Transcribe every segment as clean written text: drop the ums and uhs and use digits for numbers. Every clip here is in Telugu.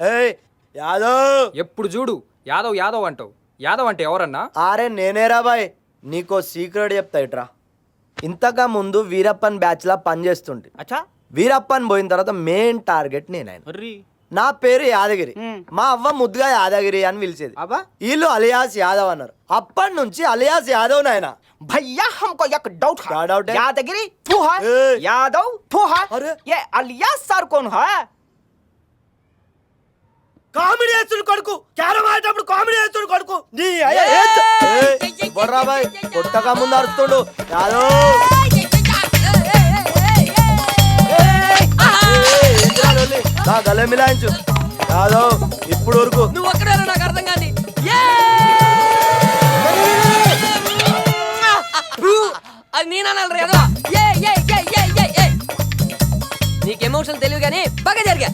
ఏయ్ యాదవ్, ఎప్పుడు చూడు యాదవ్ యాదవ్ అంటావు. యాదవ్ అంటే ఎవరన్నా? అరే నేనేరా బాయ్, నీకో సీక్రెట్ చెప్తా ఇట్రా. ఇంతగా ముందు వీరప్పన్ బ్యాచ్ లా పనిచేస్తుంటే అచ్చా వీరప్పన్ పోయిన తర్వాత మెయిన్ టార్గెట్ నేనైనా. అర్రీ నా పేరు యాదగిరి, మా అవ్వ ముద్దుగా యాదగిరి అని పిలిచేది. అబ్బా వీళ్ళు అలియాస్ యాదవ్ అన్నారు. అప్పటి నుంచి అలియాస్ యాదవ్ నాయన. भैया हमको एक डाउट है। क्या डाउट है? यादगिरी तू है, ए! यादव तू है, अरे! ये अलियास सर कौन है? కామెడీ చేస్తుడు కొడుకు, క్యారం ఆడేటప్పుడు కామెడీ చేస్తుడు కొడుకు. నీ బొర్రా బాయ్ కొట్టక ముందు అరుస్తుండు యాదవ్. నా గలే మిలాయించు యాదవ్. ఇప్పుడు వరకు నువ్వు ఒక్కడే నాకు అర్థం కాని. అది నేనన్నాను రా. నీకు ఎమోషన్ తెలియదు కానీ బాగా జరిగా.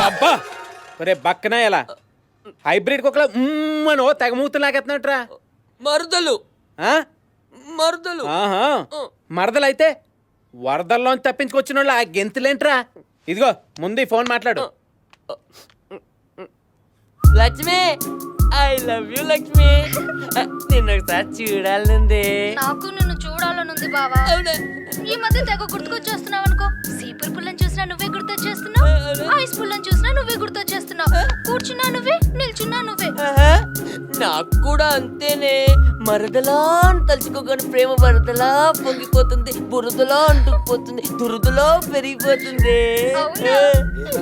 అబ్బా ఒరే బక్కన ఎలా హైబ్రిడ్ కుక్కల మనో తెగ మూతులు లాగెత్తున్నట్రా. మరుదలు మరుదలు మరదలైతే వరదల్లోంచి తప్పించుకొచ్చిన వాళ్ళు ఆ గెంతులేంట్రా. ఇదిగో ముందు ఈ ఫోన్ మాట్లాడు. Lakshmi, I love you Lakshmi. నిన్న ఒకసారి చూడాలనుంది. నాకు నిన్ను చూడాలనుంది బావా. ఈ మధ్య తెగ గుర్తుకొచ్చేస్తున్నావు అనుకో. సీపర్ పుల్లని చూసినా నువ్వే గుర్తొచ్చేస్తున్నావు, ఐస్ పుల్లని చూసినా నువ్వే గుర్తొచ్చేస్తున్నావు. కూర్చున్నా నువ్వే, నిల్చున్నా నువ్వే. నాకు కూడా అంతేనే. మరదలా అని తలుచుకోగానే ప్రేమ వరదలా పొంగిపోతుంది, బురదలా అంటుకుపోతుంది, దురదలా పెరిగిపోతుంది. అవునా?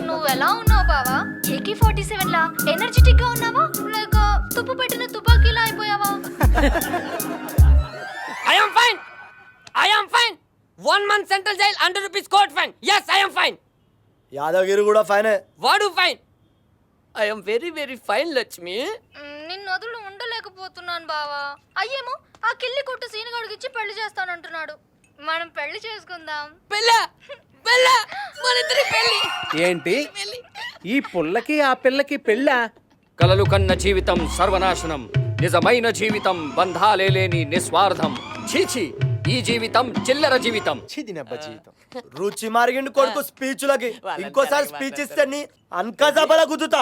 నువ్వెలా ఉన్నావు బావా? AK-47 లా ఎనర్జెటిక్ గా ఉన్నావా, లేక తుప్పు పెట్టిన తుపాకీలా అయిపోయావా? I am fine. I am fine. 1 month central jail, 100 rupees court fine. Yes, I am fine. Yadagiri కూడా ఫైనే. వాడు fine. I am very very fine Lakshmi. నిన్ను వదులు ఉండలేకపోతున్నాను బావా. అయ్యేమో ఆ కిల్లి కొట్టు సీనుగాడికిచ్చి పెళ్లి చేస్తానంటున్నాడు. మనం పెళ్లి చేసుకుందాం. పెళ్ళా పెళ్ళా మనిద్దరి పెళ్ళి. ఏంటి ఈ పుల్లకి ఆ పిల్లకి పెళ్ళా? కలలు కన్న జీవితం సర్వనాశనం, నిజమైన జీవితం బంధాలే లేని నిస్వార్థం. చీచి, ఈ జీవితం చిల్లర జీవితం. రుచి మారిగిండు కొడుకు స్పీచ్లకి. ఇంకోసారి స్పీచ్ ఇస్తే నీ అన్కజాబల గుద్దుతా.